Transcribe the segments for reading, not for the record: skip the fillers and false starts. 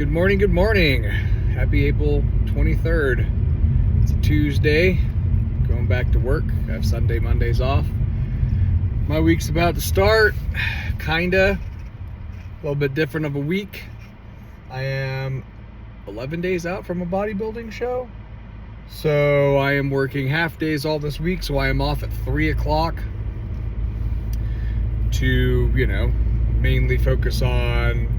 Good morning. Happy April 23rd. It's a Tuesday. Going back to work. I have Sunday, Mondays off. My week's about to start. Kinda. A little bit different of a week. I am 11 days out from a bodybuilding show. So I am working half days all this week. So I am off at 3 o'clock to, mainly focus on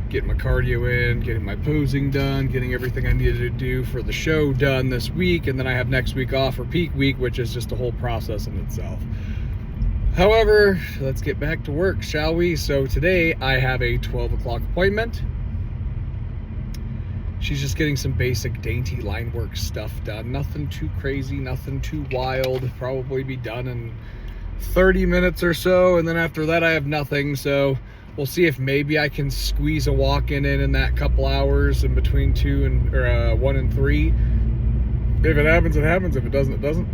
getting my cardio in, getting my posing done, getting everything I needed to do for the show done this week, and then I have next week off for peak week, which is just a whole process in itself. However, let's get back to work, shall we? So today I have a 12 o'clock appointment. She's just getting some basic dainty line work stuff done. Nothing too crazy, nothing too wild. Probably be done in 30 minutes or so, and then after that I have nothing, so we'll see if maybe I can squeeze a walk-in in that couple hours in between 1 and 3. If it happens, it happens. If it doesn't, it doesn't.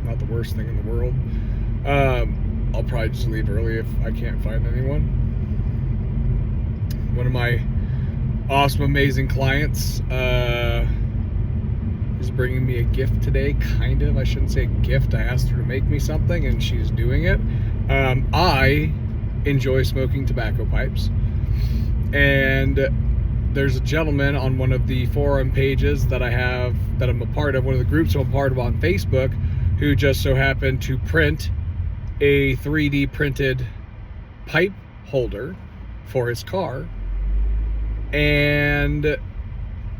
Not the worst thing in the world. I'll probably just leave early if I can't find anyone. One of my awesome, amazing clients is bringing me a gift today. Kind of. I shouldn't say gift. I asked her to make me something, and she's doing it. I enjoy smoking tobacco pipes, and there's a gentleman on one of the forum pages that I'm a part of, one of the groups I'm a part of on Facebook, who just so happened to print a 3D printed pipe holder for his car, and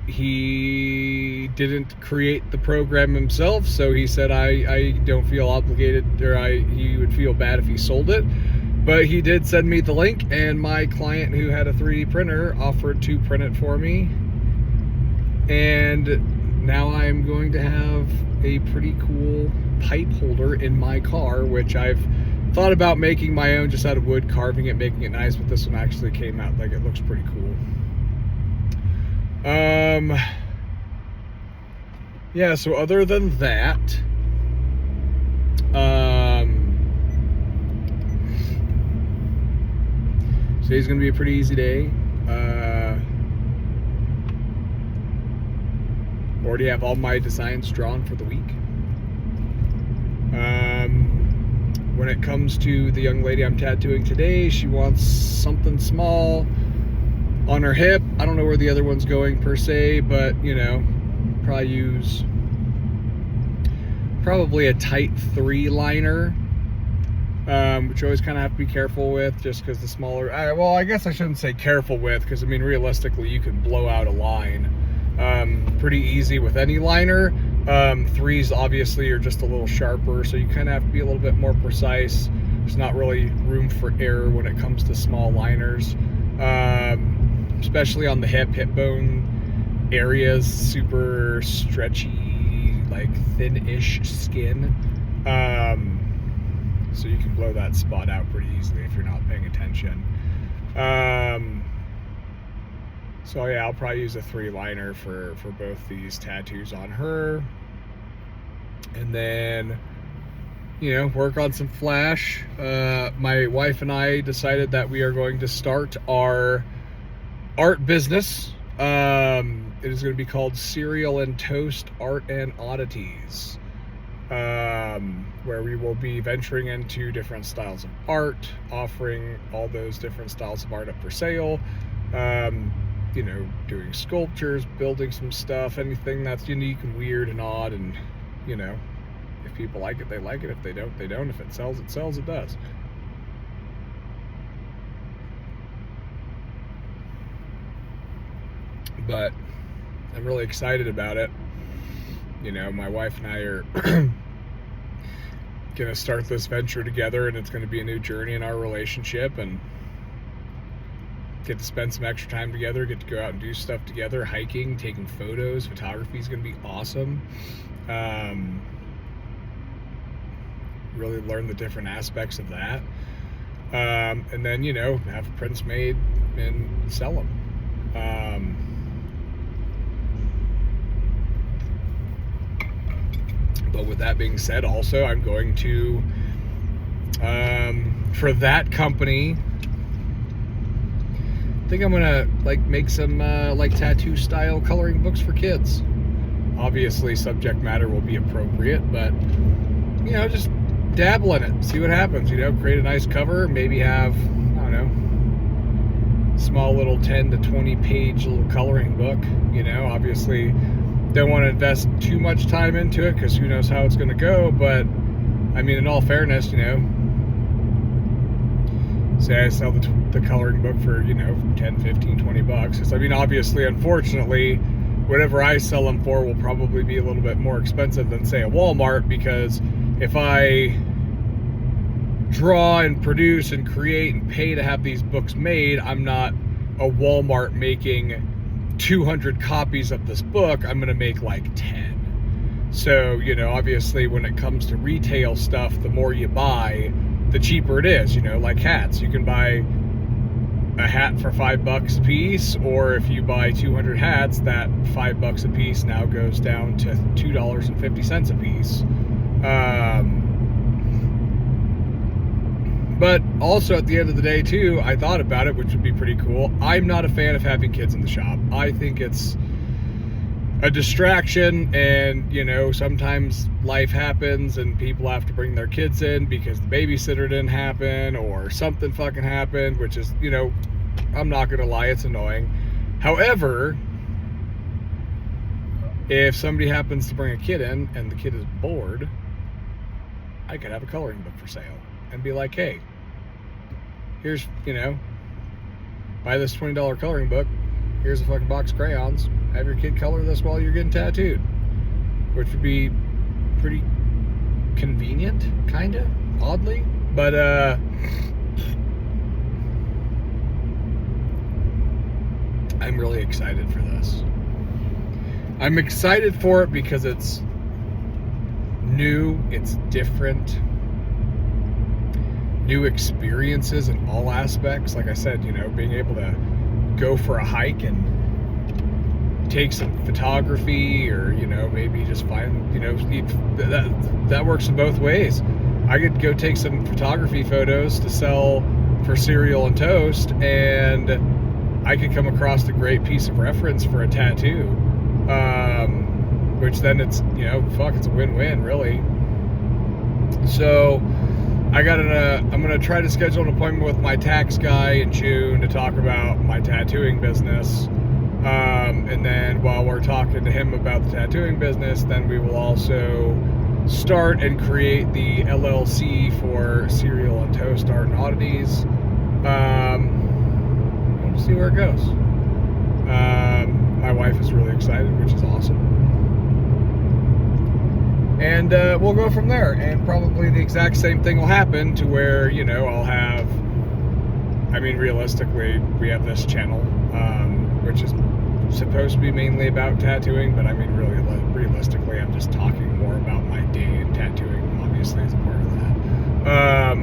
he didn't create the program himself, so he said I don't feel obligated, or he would feel bad if he sold it. But he did send me the link, and my client who had a 3D printer offered to print it for me. And now I'm going to have a pretty cool pipe holder in my car, which I've thought about making my own just out of wood, carving it, making it nice, but this one actually came out like it looks pretty cool. Yeah, so other than that, today's gonna be a pretty easy day. Already have all my designs drawn for the week. When it comes to the young lady I'm tattooing today, she wants something small on her hip. I don't know where the other one's going per se, but probably a tight 3 liner. Which you always kind of have to be careful with, just because the smaller, I guess I shouldn't say careful with, because realistically you can blow out a line pretty easy with any liner. 3s obviously are just a little sharper, so you kind of have to be a little bit more precise. There's not really room for error when it comes to small liners, especially on the hip bone areas, super stretchy, like thin-ish skin. So you can blow that spot out pretty easily if you're not paying attention. So yeah, I'll probably use a 3 liner for both these tattoos on her. And then, work on some flash. My wife and I decided that we are going to start our art business. It is going to be called Cereal and Toast Art and Oddities. Where we will be venturing into different styles of art, offering all those different styles of art up for sale, doing sculptures, building some stuff, anything that's unique and weird and odd, and if people like it, they like it. If they don't, they don't. If it sells, it sells, it does. But I'm really excited about it. My wife and I are gonna start this venture together, and it's gonna be a new journey in our relationship, and get to spend some extra time together, get to go out and do stuff together, hiking, taking photos. Photography is gonna be awesome. Really learn the different aspects of that, and then have prints made and sell them. But with that being said, also I'm going to, for that company, think I'm gonna like make some like tattoo style coloring books for kids. Obviously subject matter will be appropriate, but you know, just dabble in it, see what happens. You know, create a nice cover, maybe have, I don't know, small little 10 to 20 page little coloring book. You know, obviously don't want to invest too much time into it because who knows how it's going to go. But I mean, in all fairness, you know, say I sell the coloring book for, you know, 10, 15, 20 bucks. Because I mean, obviously, unfortunately, whatever I sell them for will probably be a little bit more expensive than, say, a Walmart, because if I draw and produce and create and pay to have these books made, I'm not a Walmart making 200 copies of this book. I'm going to make like 10. So, you know, obviously when it comes to retail stuff, the more you buy, the cheaper it is. You know, like hats. You can buy a hat for $5 a piece, or if you buy 200 hats, that $5 a piece now goes down to $2.50 a piece. But also at the end of the day too, I thought about it, which would be pretty cool. I'm not a fan of having kids in the shop. I think it's a distraction, and you know, sometimes life happens and people have to bring their kids in because the babysitter didn't happen or something fucking happened, which is, you know, I'm not gonna lie, it's annoying. However, if somebody happens to bring a kid in and the kid is bored, I could have a coloring book for sale and be like, hey, here's, you know, buy this $20 coloring book, here's a fucking box of crayons, have your kid color this while you're getting tattooed, which would be pretty convenient, kind of, oddly. But I'm really excited for this. I'm excited for it because it's new, it's different, new experiences in all aspects. Like I said, you know, being able to go for a hike and take some photography, or, you know, maybe just find, you know, that works in both ways. I could go take some photography photos to sell for cereal and toast, and I could come across a great piece of reference for a tattoo, which then it's, you know, fuck, it's a win-win, really. So I'm gonna try to schedule an appointment with my tax guy in June to talk about my tattooing business. And then while we're talking to him about the tattooing business, then we will also start and create the LLC for Cereal and Toast Art and Oddities. We'll see where it goes. My wife is really excited, which is awesome. And we'll go from there. And probably the exact same thing will happen, to where, you know, I'll have, I mean, realistically, we have this channel, which is supposed to be mainly about tattooing, but I mean, really, realistically, I'm just talking more about my day in tattooing, obviously, as a part of that.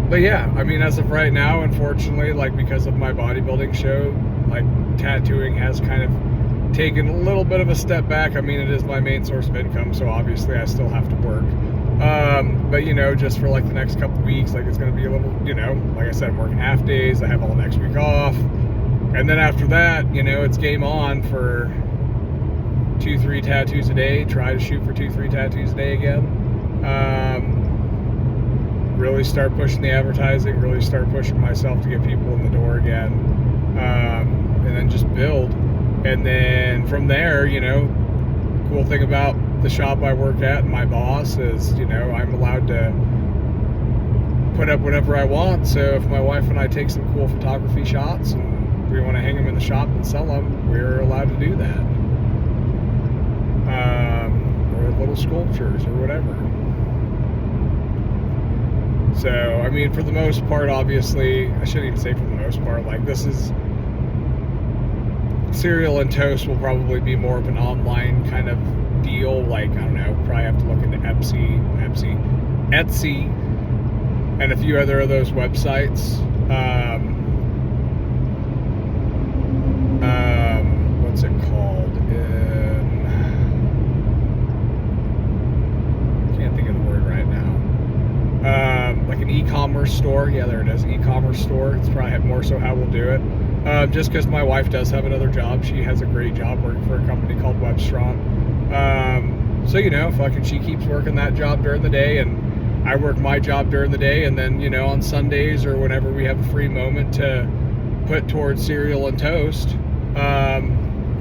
But yeah, I mean, as of right now, unfortunately, like, because of my bodybuilding show, like, tattooing has kind of taken a little bit of a step back. I mean, it is my main source of income, so obviously I still have to work. But, you know, just for like the next couple weeks, like, it's going to be a little, you know, like I said, I'm working half days. I have all next week off. And then after that, you know, it's game on for 2-3 tattoos a day. Try to shoot for 2-3 tattoos a day again. Really start pushing the advertising, really start pushing myself to get people in the door again. And then just build. And then from there, you know, cool thing about the shop I work at and my boss is, you know, I'm allowed to put up whatever I want. So if my wife and I take some cool photography shots and we want to hang them in the shop and sell them, we're allowed to do that. Or little sculptures or whatever. So, I mean, for the most part, obviously, I shouldn't even say for the most part, like, this is, Cereal and Toast will probably be more of an online kind of deal. Like, I don't know, probably have to look into Etsy, and a few other of those websites. What's it called? Can't think of the word right now. like an e-commerce store. Yeah, there it is, e-commerce store. It's probably more so how we'll do it. Just because my wife does have another job. She has a great job working for a company called Webstrong. So, you know, fucking she keeps working that job during the day, and I work my job during the day, and then, you know, on Sundays or whenever we have a free moment to put towards cereal and toast,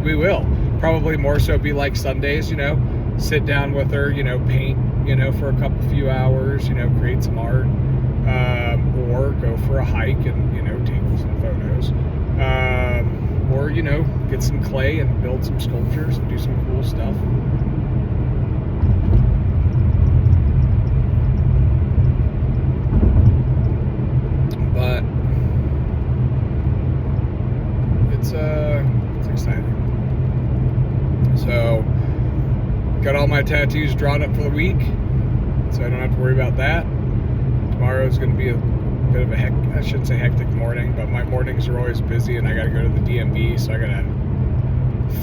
we will. Probably more so be like Sundays, you know, sit down with her, you know, paint, you know, for a few hours, you know, create some art, or go for a hike and, you know, take some photos, or, you know, get some clay and build some sculptures and do some cool stuff. But it's exciting. So got all my tattoos drawn up for the week, so I don't have to worry about that. Tomorrow is going to be a bit of a I shouldn't say hectic morning, but my mornings are always busy, and I got to go to the DMV, so I got to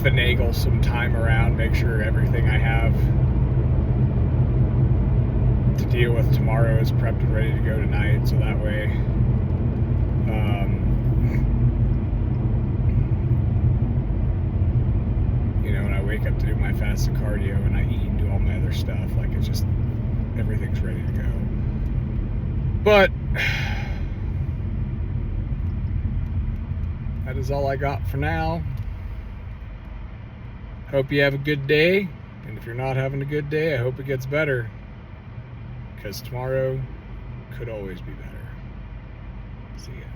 finagle some time around, make sure everything I have to deal with tomorrow is prepped and ready to go tonight, so that way you know, when I wake up to do my fasted cardio and I eat and do all my other stuff, like, it's just, everything's ready to go. But that is all I got for now. Hope you have a good day, and if you're not having a good day, I hope it gets better, because tomorrow could always be better. See ya.